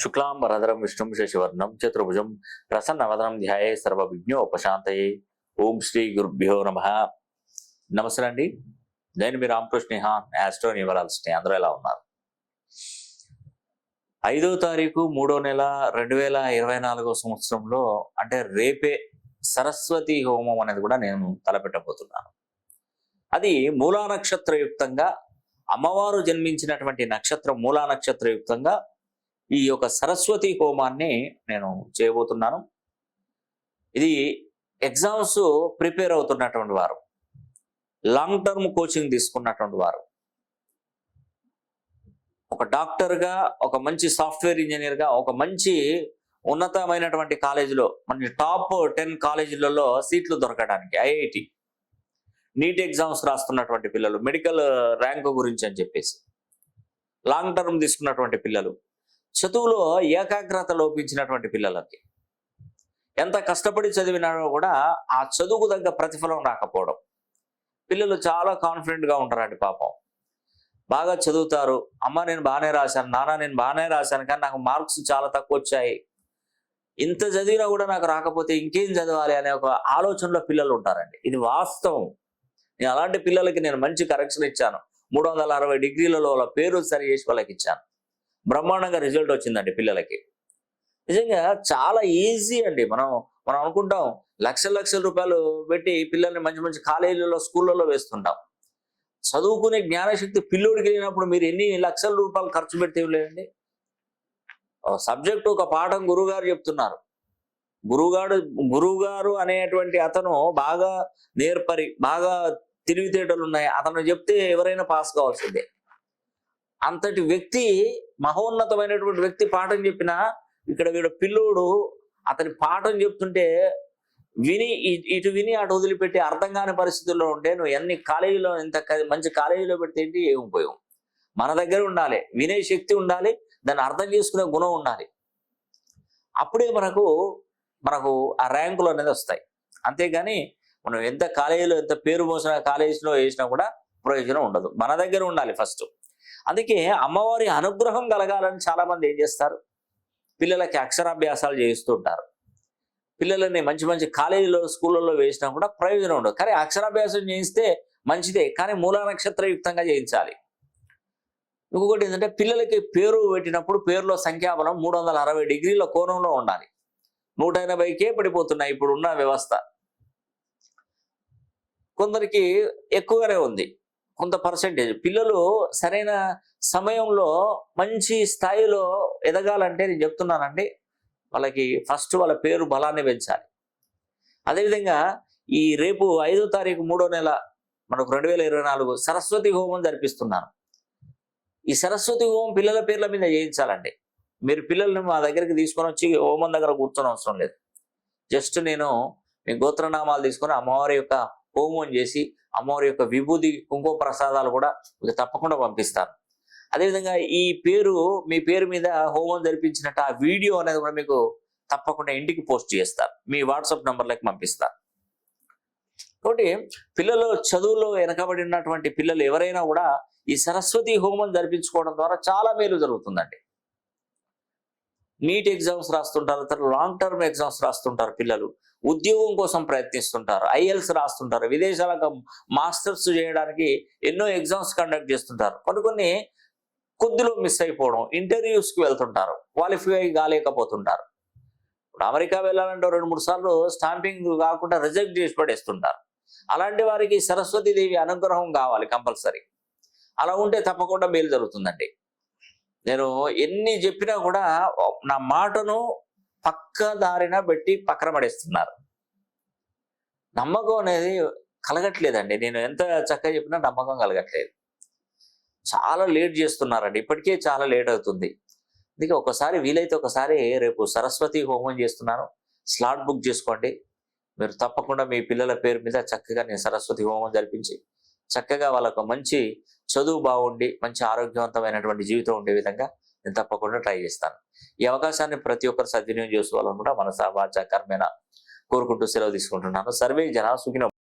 శుక్లాంబరధరం విష్ణుం శశివర్ణం చతుర్భుజం ప్రసన్నవదనం ధ్యాయే సర్వవిఘ్నోపశాంతయే. ఓం శ్రీ గురుభ్యో నమః. నమస్తే అండి. నేను మీ రామకృష్ణ ఆస్ట్రో న్యూమరాలజిస్ట్. అందరూ ఎలా ఉన్నారు? 5వ తారీఖు 3వ నెల 2024 సంవత్సరంలో అంటే రేపే సరస్వతి హోమం అనేది కూడా నేను తలపెట్టబోతున్నాను. అది మూలా నక్షత్రయుక్తంగా అమ్మవారు జన్మించినటువంటి నక్షత్రం మూలా నక్షత్రయుక్తంగా ఈ యొక్క సరస్వతి హోమాన్ని నేను చేయబోతున్నాను. ఇది ఎగ్జామ్స్ ప్రిపేర్ అవుతున్నటువంటి వారు, లాంగ్ టర్మ్ కోచింగ్ తీసుకున్నటువంటి వారు, ఒక డాక్టర్గా, ఒక మంచి సాఫ్ట్వేర్ ఇంజనీర్గా, ఒక మంచి ఉన్నతమైనటువంటి కాలేజీలో, మన టాప్ 10 కాలేజీలలో సీట్లు దొరకడానికి, ఐఐటి నీట్ ఎగ్జామ్స్ రాస్తున్నటువంటి పిల్లలు, మెడికల్ ర్యాంకు గురించి అని చెప్పేసి లాంగ్ టర్మ్ తీసుకున్నటువంటి పిల్లలు, చదువులో ఏకాగ్రత లోపించినటువంటి పిల్లలకి, ఎంత కష్టపడి చదివినా కూడా ఆ చదువుకు తగ్గ ప్రతిఫలం రాకపోవడం, పిల్లలు చాలా కాన్ఫిడెంట్గా ఉంటారండి. పాపం బాగా చదువుతారు, అమ్మ నేను బాగానే రాశాను, నాన్న నేను బాగానే రాశాను, కానీ నాకు మార్క్స్ చాలా తక్కువ వచ్చాయి, ఇంత చదివినా కూడా నాకు రాకపోతే ఇంకేం చదవాలి అనే ఒక ఆలోచనలో పిల్లలు ఉంటారండి. ఇది వాస్తవం. నేను అలాంటి పిల్లలకి నేను మంచి కరెక్షన్ ఇచ్చాను. 360 డిగ్రీలలో వాళ్ళ పేరు సరి చేసి వాళ్ళకి ఇచ్చాను. బ్రహ్మాండంగా రిజల్ట్ వచ్చిందండి పిల్లలకి. నిజంగా చాలా ఈజీ అండి. మనం అనుకుంటాం లక్షల రూపాయలు పెట్టి పిల్లల్ని మంచి మంచి కాలేజీలలో, స్కూళ్ళలో వేస్తుంటాం. చదువుకునే జ్ఞానశక్తి పిల్లోడికి వెళ్ళినప్పుడు మీరు ఎన్ని లక్షల రూపాయలు ఖర్చు పెడితే లేదండి. సబ్జెక్టు ఒక పాఠం గురువుగారు చెప్తున్నారు. గురువుగారు అనేటువంటి అతను బాగా నేర్పరి, బాగా తెలివితేటలు ఉన్నాయి, అతను చెప్తే ఎవరైనా పాస్ కావాల్సిందే. అంతటి వ్యక్తి, మహోన్నతమైనటువంటి వ్యక్తి పాఠం చెప్పినా ఇక్కడ వీడు పిల్లోడు అతని పాఠం చెప్తుంటే ఇటు విని అటు వదిలిపెట్టి అర్థం కాని పరిస్థితుల్లో ఉంటే నువ్వు ఎన్ని కాలేజీలో, ఇంత మంచి కాలేజీలో పెడితే ఏంటి, ఏం ఉపయోగం? మన దగ్గర ఉండాలి, వినే శక్తి ఉండాలి, దాన్ని అర్థం చేసుకునే గుణం ఉండాలి. అప్పుడే మనకు ఆ ర్యాంకులు అనేది వస్తాయి. అంతేగాని మనం ఎంత కాలేజీలో, ఎంత పేరు మోసిన కాలేజీలో వేసినా కూడా ప్రయోజనం ఉండదు. మన దగ్గర ఉండాలి ఫస్ట్. అందుకే అమ్మవారి అనుగ్రహం కలగాలని చాలా మంది ఏం చేస్తారు, పిల్లలకి అక్షరాభ్యాసాలు చేయిస్తూ ఉంటారు. పిల్లలని మంచి మంచి కాలేజీలో, స్కూళ్ళలో వేసినా కూడా ప్రయోజనం ఉండదు. కానీ అక్షరాభ్యాసం చేయిస్తే మంచిదే, కానీ మూలా నక్షత్రయుక్తంగా చేయించాలి. ఇంకొకటి ఏంటంటే, పిల్లలకి పేరు పెట్టినప్పుడు పేరులో సంఖ్యాబలం 360 డిగ్రీల కోణంలో ఉండాలి. 180కే పడిపోతున్నాయి ఇప్పుడున్న వ్యవస్థ. కొందరికి ఎక్కువగానే ఉంది, కొంత పర్సెంటేజ్. పిల్లలు సరైన సమయంలో మంచి స్థాయిలో ఎదగాలంటే నేను చెప్తున్నానండి, వాళ్ళకి ఫస్ట్ వాళ్ళ పేరు బలాన్ని పెంచాలి. అదేవిధంగా ఈ రేపు 5వ తారీఖు 3వ నెల మనకు 2024 సరస్వతి హోమం జరిపిస్తున్నాను. ఈ సరస్వతి హోమం పిల్లల పేర్ల మీద చేయించాలండి. మీరు పిల్లల్ని మా దగ్గరికి తీసుకొని వచ్చి హోమం దగ్గర కూర్చొని అవసరం లేదు. జస్ట్ నేను మీ గోత్రనామాలు తీసుకొని అమ్మవారి యొక్క హోమం చేసి అమ్మవారి యొక్క విభూది, కుంకుమ ప్రసాదాలు కూడా మీకు తప్పకుండా పంపిస్తాను. అదేవిధంగా ఈ పేరు, మీ పేరు మీద హోమం జరిపించినట్టు ఆ వీడియో అనేది కూడా మీకు తప్పకుండా ఇంటికి పోస్ట్ చేస్తాను, మీ వాట్సాప్ నంబర్లకు పంపిస్తాను. కాబట్టి పిల్లలు చదువులో వెనకబడినటువంటి పిల్లలు ఎవరైనా కూడా ఈ సరస్వతి హోమం జరిపించుకోవడం ద్వారా చాలా మేలు జరుగుతుందండి. నీట్ ఎగ్జామ్స్ రాస్తుంటారు, తర్వాత లాంగ్ టర్మ్ ఎగ్జామ్స్ రాస్తుంటారు పిల్లలు, ఉద్యోగం కోసం ప్రయత్నిస్తుంటారు, ఐఎల్స్ రాస్తుంటారు, విదేశాలకు మాస్టర్స్ చేయడానికి ఎన్నో ఎగ్జామ్స్ కండక్ట్ చేస్తుంటారు. కొన్ని కొద్దిలో మిస్ అయిపోవడం, ఇంటర్వ్యూస్కి వెళ్తుంటారు, క్వాలిఫై కాలేకపోతుంటారు. ఇప్పుడు అమెరికా వెళ్ళాలంటే 2-3 సార్లు స్టాంపింగ్ కాకుండా రిజెక్ట్ చేసి పడేస్తుంటారు. అలాంటి వారికి సరస్వతీదేవి అనుగ్రహం కావాలి కంపల్సరీ. అలా ఉంటే తప్పకుండా మేలు జరుగుతుందండి. నేను ఎన్ని చెప్పినా కూడా నా మాటను పక్క దారిన పెట్టి పక్కన పడేస్తున్నారు. నమ్మకం అనేది కలగట్లేదండి. నేను ఎంత చక్కగా చెప్పినా నమ్మకం కలగట్లేదు. చాలా లేట్ చేస్తున్నారండి, ఇప్పటికే చాలా లేట్ అవుతుంది. అందుకే ఒకసారి వీలైతే ఒకసారి రేపు సరస్వతి హోమం చేస్తున్నాను, స్లాట్ బుక్ చేసుకోండి. మీరు తప్పకుండా మీ పిల్లల పేరు మీద చక్కగా నేను సరస్వతి హోమం జరిపించి చక్కగా వాళ్ళకు మంచి చదువు బాగుండి మంచి ఆరోగ్యవంతమైనటువంటి జీవితం ఉండే విధంగా నేను తప్పకుండా ట్రై చేస్తాను. ఈ అవకాశాన్ని ప్రతి ఒక్కరు సద్వినియోగం చేసుకోవాలని కూడా మనసా వాచా కర్మేణ కోరుకుంటూ సెలవు తీసుకుంటున్నాను. సర్వే జనా సుఖినో